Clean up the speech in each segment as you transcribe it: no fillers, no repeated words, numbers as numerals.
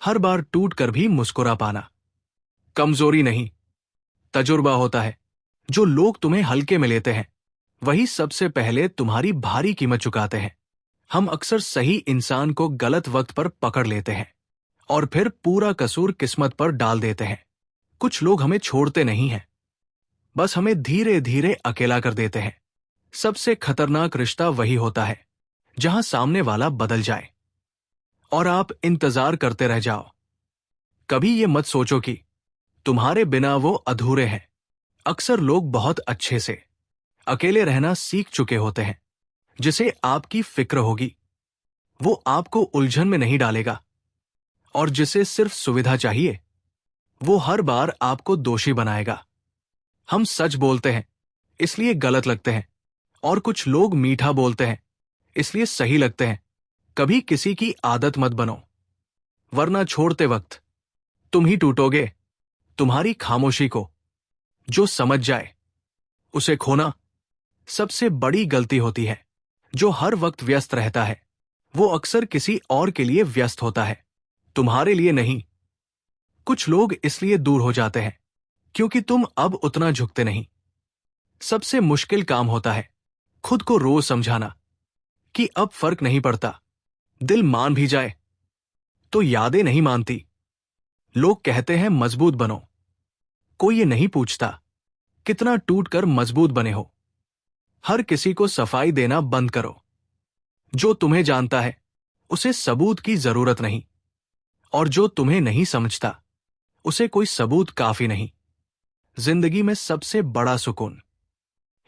हर बार टूट कर भी मुस्कुरा पाना कमजोरी नहीं, तजुर्बा होता है। जो लोग तुम्हें हल्के में लेते हैं वही सबसे पहले तुम्हारी भारी कीमत चुकाते हैं। हम अक्सर सही इंसान को गलत वक्त पर पकड़ लेते हैं और फिर पूरा कसूर किस्मत पर डाल देते हैं। कुछ लोग हमें छोड़ते नहीं हैं, बस हमें धीरे धीरे अकेला कर देते हैं। सबसे खतरनाक रिश्ता वही होता है जहां सामने वाला बदल जाए और आप इंतजार करते रह जाओ। कभी ये मत सोचो कि तुम्हारे बिना वो अधूरे हैं। अक्सर लोग बहुत अच्छे से अकेले रहना सीख चुके होते हैं। जिसे आपकी फिक्र होगी वो आपको उलझन में नहीं डालेगा, और जिसे सिर्फ सुविधा चाहिए वो हर बार आपको दोषी बनाएगा। हम सच बोलते हैं इसलिए गलत लगते हैं, और कुछ लोग मीठा बोलते हैं इसलिए सही लगते हैं। कभी किसी की आदत मत बनो, वरना छोड़ते वक्त तुम ही टूटोगे। तुम्हारी खामोशी को जो समझ जाए उसे खोना सबसे बड़ी गलती होती है। जो हर वक्त व्यस्त रहता है वो अक्सर किसी और के लिए व्यस्त होता है, तुम्हारे लिए नहीं। कुछ लोग इसलिए दूर हो जाते हैं क्योंकि तुम अब उतना झुकते नहीं। सबसे मुश्किल काम होता है खुद को रोज समझाना कि अब फर्क नहीं पड़ता। दिल मान भी जाए तो यादें नहीं मानती। लोग कहते हैं मजबूत बनो, कोई ये नहीं पूछता कितना टूटकर मजबूत बने हो। हर किसी को सफाई देना बंद करो। जो तुम्हें जानता है उसे सबूत की जरूरत नहीं, और जो तुम्हें नहीं समझता उसे कोई सबूत काफी नहीं। जिंदगी में सबसे बड़ा सुकून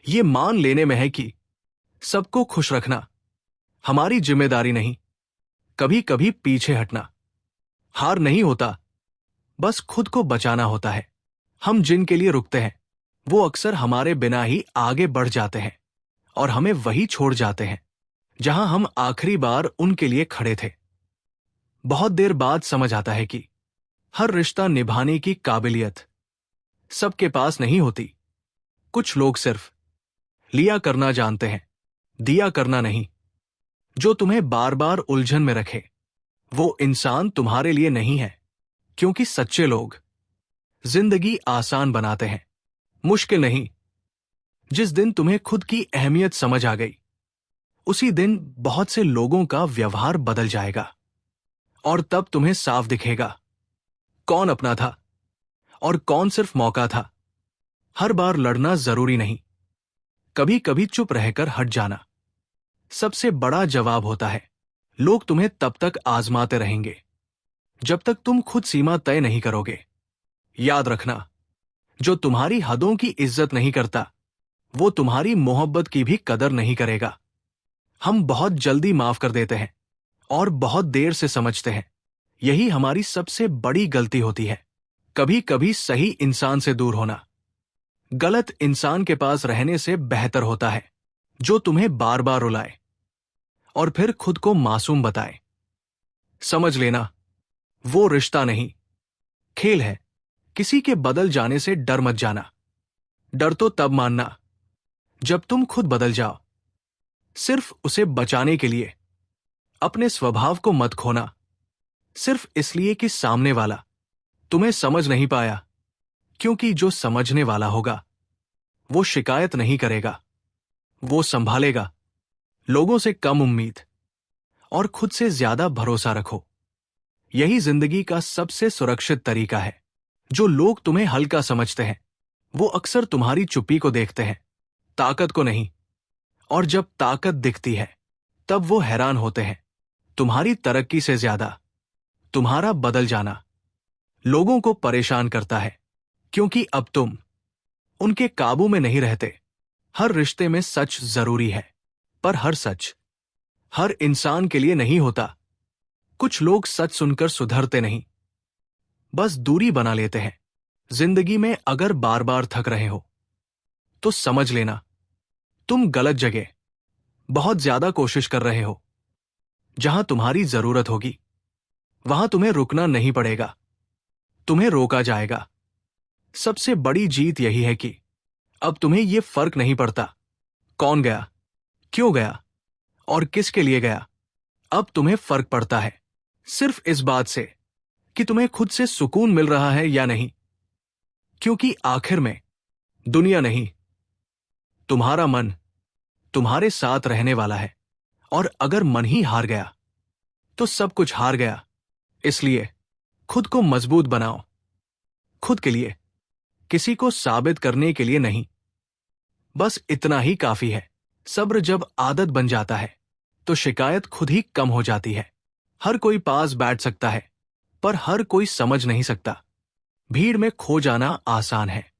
ये मान लेने में है कि सबको खुश रखना हमारी जिम्मेदारी नहीं। कभी कभी पीछे हटना हार नहीं होता, बस खुद को बचाना होता है। हम जिनके लिए रुकते हैं वो अक्सर हमारे बिना ही आगे बढ़ जाते हैं, और हमें वही छोड़ जाते हैं जहां हम आखिरी बार उनके लिए खड़े थे। बहुत देर बाद समझ आता है कि हर रिश्ता निभाने की काबिलियत सबके पास नहीं होती। कुछ लोग सिर्फ लिया करना जानते हैं, दिया करना नहीं। जो तुम्हें बार बार उलझन में रखे वो इंसान तुम्हारे लिए नहीं है, क्योंकि सच्चे लोग जिंदगी आसान बनाते हैं, मुश्किल नहीं। जिस दिन तुम्हें खुद की अहमियत समझ आ गई उसी दिन बहुत से लोगों का व्यवहार बदल जाएगा, और तब तुम्हें साफ दिखेगा कौन अपना था और कौन सिर्फ मौका था। हर बार लड़ना जरूरी नहीं, कभी कभी चुप रहकर हट जाना सबसे बड़ा जवाब होता है। लोग तुम्हें तब तक आजमाते रहेंगे जब तक तुम खुद सीमा तय नहीं करोगे। याद रखना, जो तुम्हारी हदों की इज्जत नहीं करता वो तुम्हारी मोहब्बत की भी कदर नहीं करेगा। हम बहुत जल्दी माफ कर देते हैं और बहुत देर से समझते हैं। यही हमारी सबसे बड़ी गलती होती है। कभी कभी सही इंसान से दूर होना गलत इंसान के पास रहने से बेहतर होता है, जो तुम्हें बार बार रुलाए और फिर खुद को मासूम बताए। समझ लेना, वो रिश्ता नहीं, खेल है। किसी के बदल जाने से डर मत जाना। डर तो तब मानना जब तुम खुद बदल जाओ। सिर्फ उसे बचाने के लिए अपने स्वभाव को मत खोना, सिर्फ इसलिए कि सामने वाला तुम्हें समझ नहीं पाया। क्योंकि जो समझने वाला होगा वो शिकायत नहीं करेगा, वो संभालेगा। लोगों से कम उम्मीद और खुद से ज्यादा भरोसा रखो। यही जिंदगी का सबसे सुरक्षित तरीका है। जो लोग तुम्हें हल्का समझते हैं वो अक्सर तुम्हारी चुप्पी को देखते हैं, ताकत को नहीं। और जब ताकत दिखती है तब वो हैरान होते हैं। तुम्हारी तरक्की से ज्यादा तुम्हारा बदल जाना लोगों को परेशान करता है, क्योंकि अब तुम उनके काबू में नहीं रहते। हर रिश्ते में सच जरूरी है, पर हर सच हर इंसान के लिए नहीं होता। कुछ लोग सच सुनकर सुधरते नहीं, बस दूरी बना लेते हैं। जिंदगी में अगर बार बार थक रहे हो तो समझ लेना तुम गलत जगह बहुत ज्यादा कोशिश कर रहे हो। जहां तुम्हारी जरूरत होगी वहां तुम्हें रुकना नहीं पड़ेगा, तुम्हें रोका जाएगा। सबसे बड़ी जीत यही है कि अब तुम्हें यह फर्क नहीं पड़ता कौन गया, क्यों गया और किसके लिए गया। अब तुम्हें फर्क पड़ता है सिर्फ इस बात से कि तुम्हें खुद से सुकून मिल रहा है या नहीं, क्योंकि आखिर में दुनिया नहीं, तुम्हारा मन तुम्हारे साथ रहने वाला है। और अगर मन ही हार गया तो सब कुछ हार गया। इसलिए खुद को मजबूत बनाओ, खुद के लिए, किसी को साबित करने के लिए नहीं। बस इतना ही काफी है। सब्र जब आदत बन जाता है तो शिकायत खुद ही कम हो जाती है। हर कोई पास बैठ सकता है, पर हर कोई समझ नहीं सकता। भीड़ में खो जाना आसान है,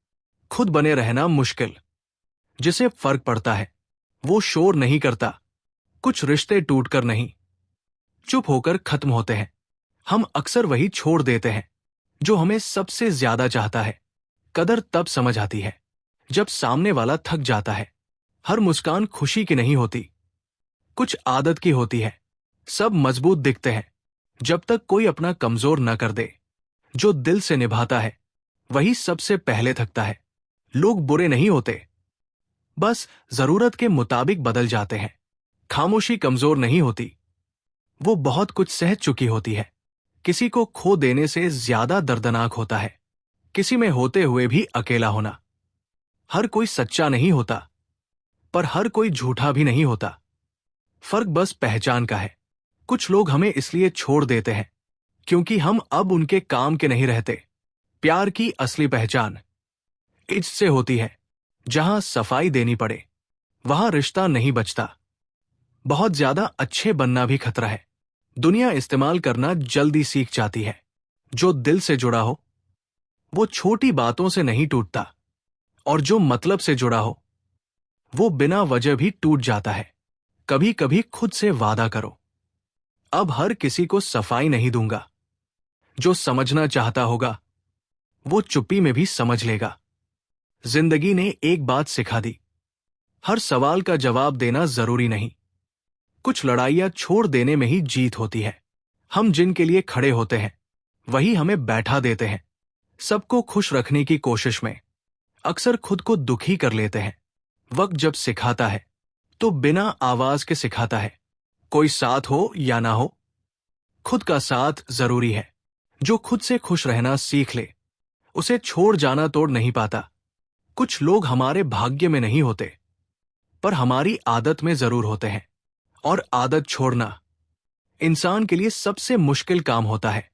खुद बने रहना मुश्किल। जिसे फर्क पड़ता है वो शोर नहीं करता। कुछ रिश्ते टूटकर नहीं, चुप होकर खत्म होते हैं। हम अक्सर वही छोड़ देते हैं जो हमें सबसे ज्यादा चाहता है। कदर तब समझ आती है जब सामने वाला थक जाता है। हर मुस्कान खुशी की नहीं होती, कुछ आदत की होती है। सब मजबूत दिखते हैं जब तक कोई अपना कमजोर न कर दे। जो दिल से निभाता है वही सबसे पहले थकता है। लोग बुरे नहीं होते, बस जरूरत के मुताबिक बदल जाते हैं। खामोशी कमजोर नहीं होती, वो बहुत कुछ सह चुकी होती है। किसी को खो देने से ज्यादा दर्दनाक होता है किसी में होते हुए भी अकेला होना। हर कोई सच्चा नहीं होता, पर हर कोई झूठा भी नहीं होता। फर्क बस पहचान का है। कुछ लोग हमें इसलिए छोड़ देते हैं क्योंकि हम अब उनके काम के नहीं रहते। प्यार की असली पहचान इज्जत से होती है। जहां सफाई देनी पड़े वहां रिश्ता नहीं बचता। बहुत ज्यादा अच्छे बनना भी खतरा है। दुनिया इस्तेमाल करना जल्दी सीख जाती है। जो दिल से जुड़ा हो वो छोटी बातों से नहीं टूटता, और जो मतलब से जुड़ा हो वो बिना वजह भी टूट जाता है। कभी कभी खुद से वादा करो, अब हर किसी को सफाई नहीं दूंगा। जो समझना चाहता होगा वो चुप्पी में भी समझ लेगा। जिंदगी ने एक बात सिखा दी, हर सवाल का जवाब देना जरूरी नहीं। कुछ लड़ाइयां छोड़ देने में ही जीत होती है। हम जिनके लिए खड़े होते हैं वही हमें बैठा देते हैं। सबको खुश रखने की कोशिश में अक्सर खुद को दुखी कर लेते हैं। वक्त जब सिखाता है तो बिना आवाज के सिखाता है। कोई साथ हो या ना हो, खुद का साथ जरूरी है। जो खुद से खुश रहना सीख ले उसे छोड़ जाना तोड़ नहीं पाता। कुछ लोग हमारे भाग्य में नहीं होते, पर हमारी आदत में जरूर होते हैं। और आदत छोड़ना इंसान के लिए सबसे मुश्किल काम होता है।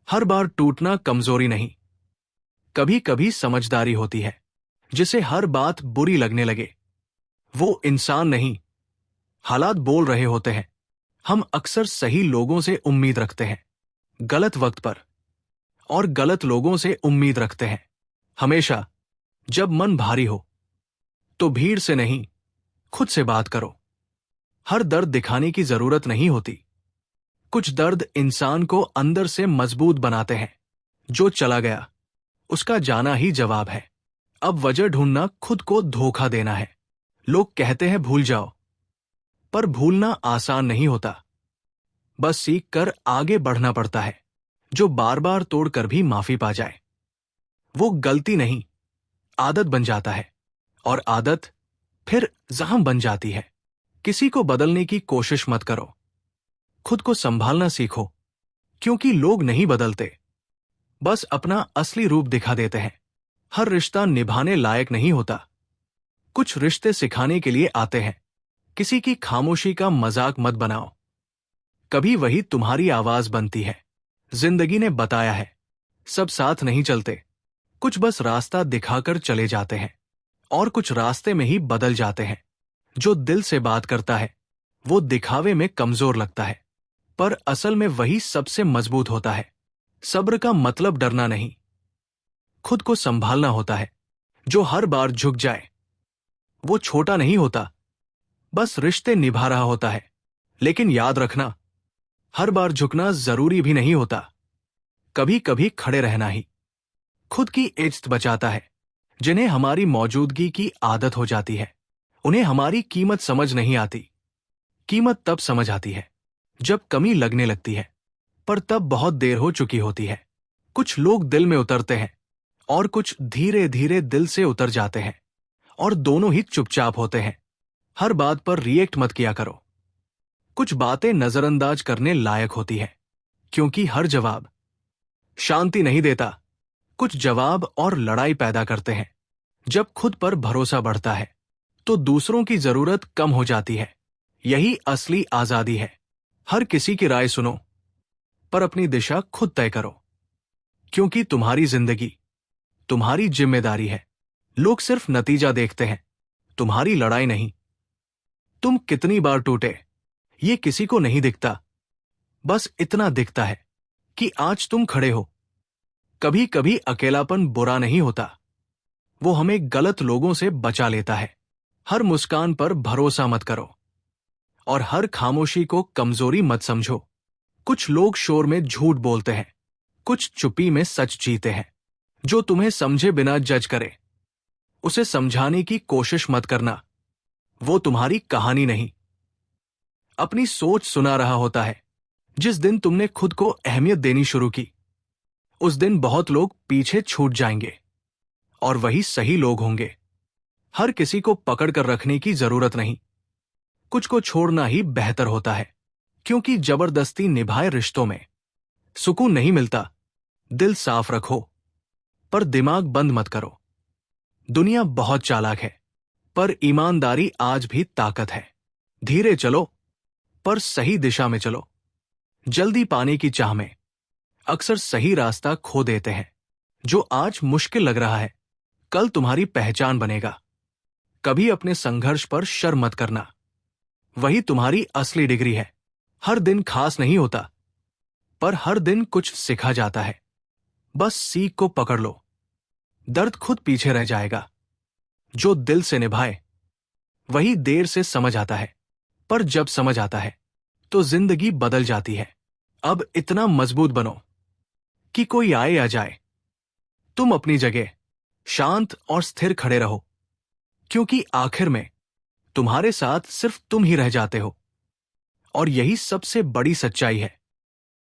हर बार टूटना कमजोरी नहीं, कभी कभी समझदारी होती है। जिसे हर बात बुरी लगने लगे वो इंसान नहीं, हालात बोल रहे होते हैं। हम अक्सर सही लोगों से उम्मीद रखते हैं गलत वक्त पर, और गलत लोगों से उम्मीद रखते हैं हमेशा। जब मन भारी हो तो भीड़ से नहीं, खुद से बात करो। हर दर्द दिखाने की जरूरत नहीं होती। कुछ दर्द इंसान को अंदर से मजबूत बनाते हैं। जो चला गया उसका जाना ही जवाब है। अब वजह ढूंढना खुद को धोखा देना है। लोग कहते हैं भूल जाओ, पर भूलना आसान नहीं होता। बस सीख कर आगे बढ़ना पड़ता है। जो बार बार तोड़कर भी माफी पा जाए वो गलती नहीं, आदत बन जाता है। और आदत फिर जख्म बन जाती है। किसी को बदलने की कोशिश मत करो, खुद को संभालना सीखो। क्योंकि लोग नहीं बदलते, बस अपना असली रूप दिखा देते हैं। हर रिश्ता निभाने लायक नहीं होता। कुछ रिश्ते सिखाने के लिए आते हैं। किसी की खामोशी का मजाक मत बनाओ, कभी वही तुम्हारी आवाज बनती है। जिंदगी ने बताया है सब साथ नहीं चलते। कुछ बस रास्ता दिखाकर चले जाते हैं, और कुछ रास्ते में ही बदल जाते हैं। जो दिल से बात करता है वो दिखावे में कमजोर लगता है, पर असल में वही सबसे मजबूत होता है। सब्र का मतलब डरना नहीं, खुद को संभालना होता है। जो हर बार झुक जाए वो छोटा नहीं होता, बस रिश्ते निभा रहा होता है। लेकिन याद रखना, हर बार झुकना जरूरी भी नहीं होता। कभी कभी खड़े रहना ही खुद की इज्जत बचाता है। जिन्हें हमारी मौजूदगी की आदत हो जाती है उन्हें हमारी कीमत समझ नहीं आती। कीमत तब समझ आती है जब कमी लगने लगती है, पर तब बहुत देर हो चुकी होती है। कुछ लोग दिल में उतरते हैं और कुछ धीरे धीरे दिल से उतर जाते हैं, और दोनों ही चुपचाप होते हैं। हर बात पर रिएक्ट मत किया करो। कुछ बातें नजरअंदाज करने लायक होती है, क्योंकि हर जवाब शांति नहीं देता, कुछ जवाब और लड़ाई पैदा करते हैं। जब खुद पर भरोसा बढ़ता है तो दूसरों की जरूरत कम हो जाती है। यही असली आजादी है। हर किसी की राय सुनो, पर अपनी दिशा खुद तय करो, क्योंकि तुम्हारी जिंदगी तुम्हारी जिम्मेदारी है। लोग सिर्फ नतीजा देखते हैं, तुम्हारी लड़ाई नहीं। तुम कितनी बार टूटे ये किसी को नहीं दिखता, बस इतना दिखता है कि आज तुम खड़े हो। कभी कभी अकेलापन बुरा नहीं होता, वो हमें गलत लोगों से बचा लेता है। हर मुस्कान पर भरोसा मत करो और हर खामोशी को कमजोरी मत समझो। कुछ लोग शोर में झूठ बोलते हैं, कुछ चुप्पी में सच जीते हैं। जो तुम्हें समझे बिना जज करे, उसे समझाने की कोशिश मत करना। वो तुम्हारी कहानी नहीं, अपनी सोच सुना रहा होता है। जिस दिन तुमने खुद को अहमियत देनी शुरू की, उस दिन बहुत लोग पीछे छूट जाएंगे और वही सही लोग होंगे। हर किसी को पकड़ कर रखने की जरूरत नहीं, कुछ को छोड़ना ही बेहतर होता है, क्योंकि जबरदस्ती निभाए रिश्तों में सुकून नहीं मिलता। दिल साफ रखो, पर दिमाग बंद मत करो। दुनिया बहुत चालाक है, पर ईमानदारी आज भी ताकत है। धीरे चलो, पर सही दिशा में चलो। जल्दी पाने की चाह में अक्सर सही रास्ता खो देते हैं। जो आज मुश्किल लग रहा है, कल तुम्हारी पहचान बनेगा। कभी अपने संघर्ष पर शर्म मत करना, वही तुम्हारी असली डिग्री है। हर दिन खास नहीं होता, पर हर दिन कुछ सिखा जाता है। बस सीख को पकड़ लो, दर्द खुद पीछे रह जाएगा। जो दिल से निभाए वही देर से समझ आता है, पर जब समझ आता है तो जिंदगी बदल जाती है। अब इतना मजबूत बनो कि कोई आए या जाए, तुम अपनी जगह शांत और स्थिर खड़े रहो, क्योंकि आखिर में तुम्हारे साथ सिर्फ तुम ही रह जाते हो। और यही सबसे बड़ी सच्चाई है।